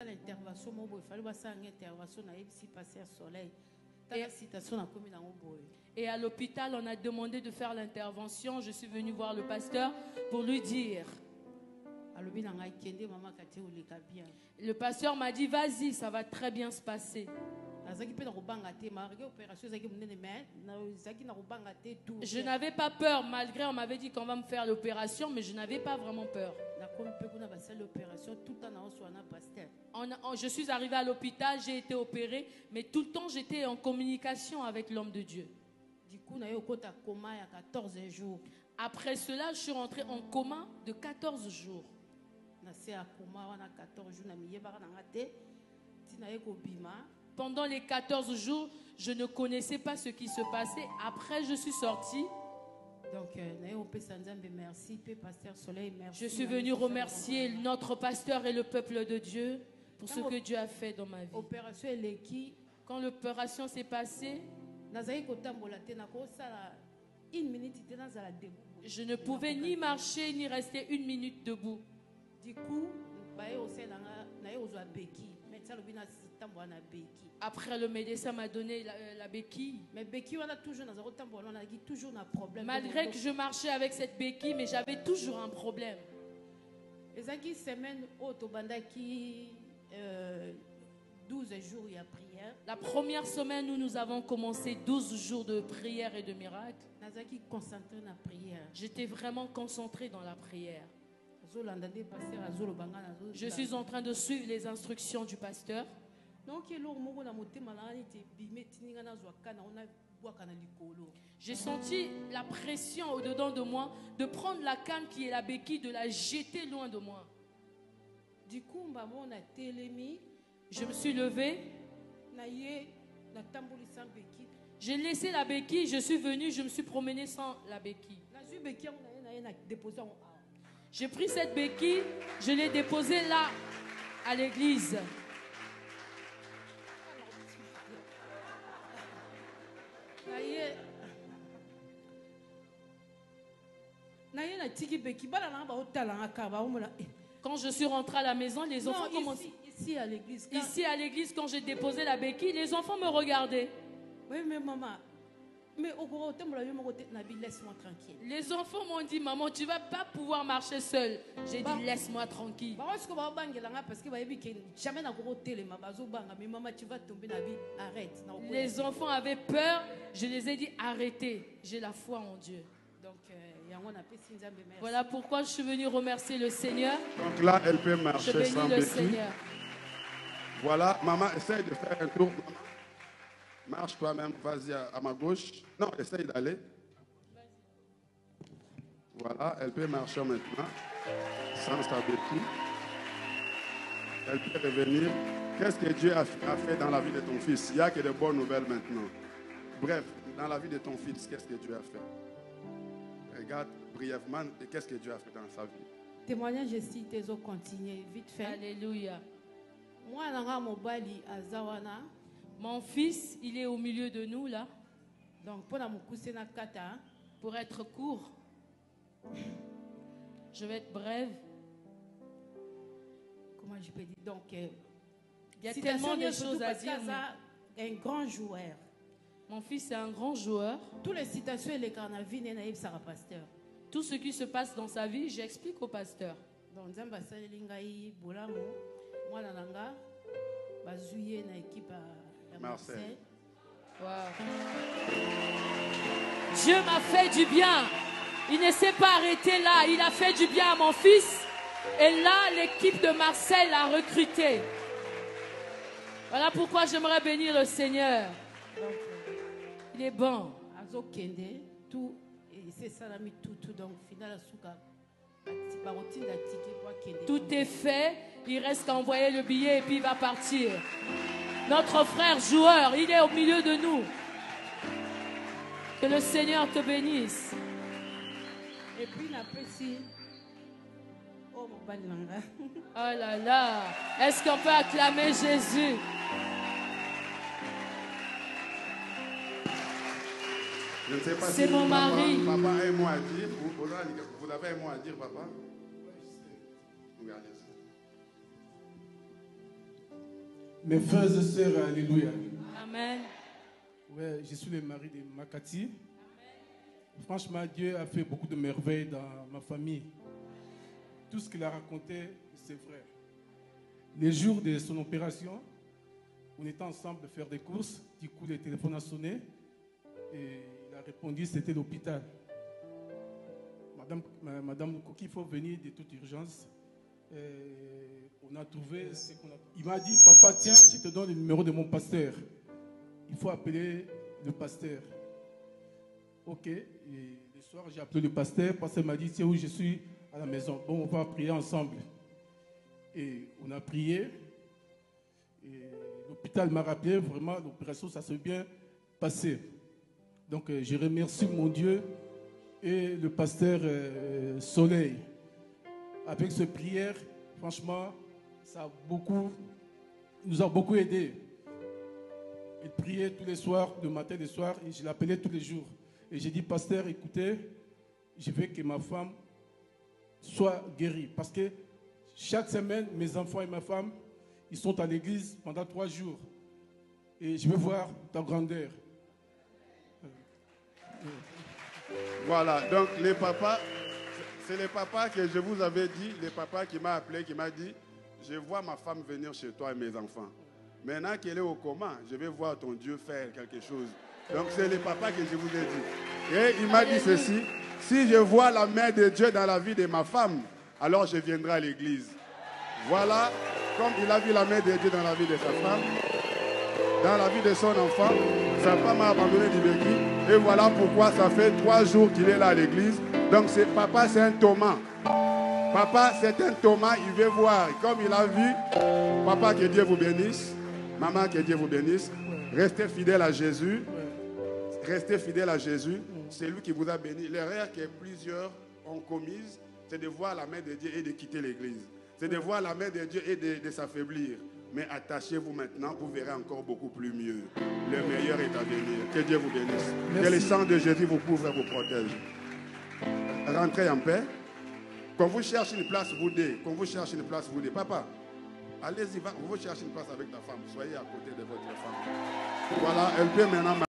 L'intervention, il fallait passer une intervention, si passer à soleil. Et à l'hôpital, on a demandé de faire l'intervention. Je suis venue voir le pasteur pour lui dire. Le pasteur m'a dit, vas-y, ça va très bien se passer. Je n'avais pas peur, malgré on m'avait dit qu'on va me faire l'opération, mais je n'avais pas vraiment peur. Je suis arrivée à l'hôpital, j'ai été opérée, mais tout le temps j'étais en communication avec l'homme de Dieu. Après cela, je suis rentrée en coma de 14 jours. Pendant les 14 jours, je ne connaissais pas ce qui se passait. Après, je suis sortie. Donc, je suis venue remercier notre pasteur et le peuple de Dieu pour ce que Dieu a fait dans ma vie. Quand l'opération s'est passée, je ne pouvais ni marcher ni rester une minute debout. Du coup, après, le médecin m'a donné la béquille. Malgré que je marchais avec cette béquille, mais j'avais toujours un problème. La première semaine où nous avons commencé 12 jours de prière et de miracle, j'étais vraiment concentrée dans la prière. Je suis en train de suivre les instructions du pasteur. J'ai senti la pression au-dedans de moi de prendre la canne qui est la béquille, de la jeter loin de moi. Du coup, je me suis levée. J'ai laissé la béquille, je suis venue, je me suis promenée sans la béquille. J'ai pris cette béquille, je l'ai déposée là, à l'église. Quand je suis rentrée à la maison, les enfants commençaient. Ici à l'église. Ici à l'église, quand j'ai déposé la béquille, les enfants me regardaient. Oui, mais maman. Mais laisse-moi tranquille. Les enfants m'ont dit, maman, tu ne vas pas pouvoir marcher seule. J'ai dit, laisse-moi tranquille. Les enfants avaient peur. Je les ai dit, arrêtez. J'ai la foi en Dieu. Donc, voilà pourquoi je suis venue remercier le Seigneur. Donc là, elle peut marcher sans béquille. Le Seigneur. Voilà, maman, essaye de faire un tour. Marche toi-même, vas-y à ma gauche. Non, essaye d'aller. Voilà, elle peut marcher maintenant, sans sa béquille. Elle peut revenir. Qu'est-ce que Dieu a fait dans la vie de ton fils? Il n'y a que de bonnes nouvelles maintenant. Bref, dans la vie de ton fils, qu'est-ce que Dieu a fait? Regarde brièvement, qu'est-ce que Dieu a fait dans sa vie. Témoignage ici, tes eaux continuent, vite fait. Alléluia. Moi, mon fils, il est au milieu de nous là. Donc, pour être court, je vais être brève. Comment je peux dire? Donc, il y a tellement de choses à dire. Un grand joueur. Mon fils est un grand joueur. Toutes les citations et les carnavals, pasteur. Tout ce qui se passe dans sa vie, j'explique au pasteur. Donc, Marseille. Wow. Dieu m'a fait du bien. Il ne s'est pas arrêté là. Il a fait du bien à mon fils. Et là, l'équipe de Marseille l'a recruté. Voilà pourquoi j'aimerais bénir le Seigneur. Il est bon. Tout est fait. Il reste qu'à envoyer le billet et puis il va partir. Notre frère joueur, il est au milieu de nous. Que le Seigneur te bénisse. Et puis l'apprécie. Oh mon balanga. Oh là là. Est-ce qu'on peut acclamer Jésus? Je ne sais pas c'est si mon mari. Papa a un mot à dire. Vous avez un mot à dire, papa? Regardez ça. Mes frères et sœurs, alléluia. Amen. Ouais, je suis le mari de Makati. Franchement, Dieu a fait beaucoup de merveilles dans ma famille. Tout ce qu'il a raconté, c'est vrai. Les jours de son opération, on était ensemble de faire des courses. Du coup, le téléphone a sonné et il a répondu, c'était l'hôpital. Madame Koki, il faut venir de toute urgence. On a trouvé ce qu'on a... Il m'a dit, papa, tiens, je te donne le numéro de mon pasteur. Il faut appeler le pasteur. Ok. Et le soir, j'ai appelé le pasteur. Le pasteur m'a dit, tiens, où je suis à la maison. Bon, on va prier ensemble. Et on a prié. Et l'hôpital m'a rappelé, vraiment, l'opération, ça s'est bien passé. Donc, je remercie mon Dieu et le pasteur Soleil. Avec cette prière, franchement, ça nous a beaucoup aidé. Il priait tous les soirs, le matin et le soir, et je l'appelais tous les jours. Et j'ai dit, pasteur, écoutez, je veux que ma femme soit guérie. Parce que chaque semaine, mes enfants et ma femme, ils sont à l'église pendant 3 jours. Et je veux voir ta grandeur. Voilà, donc les papas, c'est les papas que je vous avais dit, les papas qui m'a appelé, qui m'a dit, je vois ma femme venir chez toi et mes enfants. Maintenant qu'elle est au coma, je vais voir ton Dieu faire quelque chose. Donc c'est les papas que je vous ai dit. Et il m'a dit ceci, si je vois la main de Dieu dans la vie de ma femme, alors je viendrai à l'église. Voilà, comme il a vu la main de Dieu dans la vie de sa femme, dans la vie de son enfant, sa femme a abandonné du vécu. Et voilà pourquoi ça fait 3 jours qu'il est là à l'église. Donc papa, c'est un Thomas. Papa, c'est un Thomas, il veut voir. Comme il a vu, papa, que Dieu vous bénisse. Maman, que Dieu vous bénisse. Restez fidèles à Jésus. Restez fidèles à Jésus. C'est lui qui vous a béni. L'erreur que plusieurs ont commise, c'est de voir la main de Dieu et de quitter l'église. C'est de voir la main de Dieu et de s'affaiblir. Mais attachez-vous maintenant, vous verrez encore beaucoup plus mieux. Le meilleur est à venir. Que Dieu vous bénisse. Merci. Que le sang de Jésus vous couvre et vous protège. Rentrez en paix. Quand vous cherchez une place, vous dites. Quand vous cherchez une place, vous dites. Papa, allez-y, vous cherchez une place avec ta femme. Soyez à côté de votre femme. Voilà, elle peut maintenant...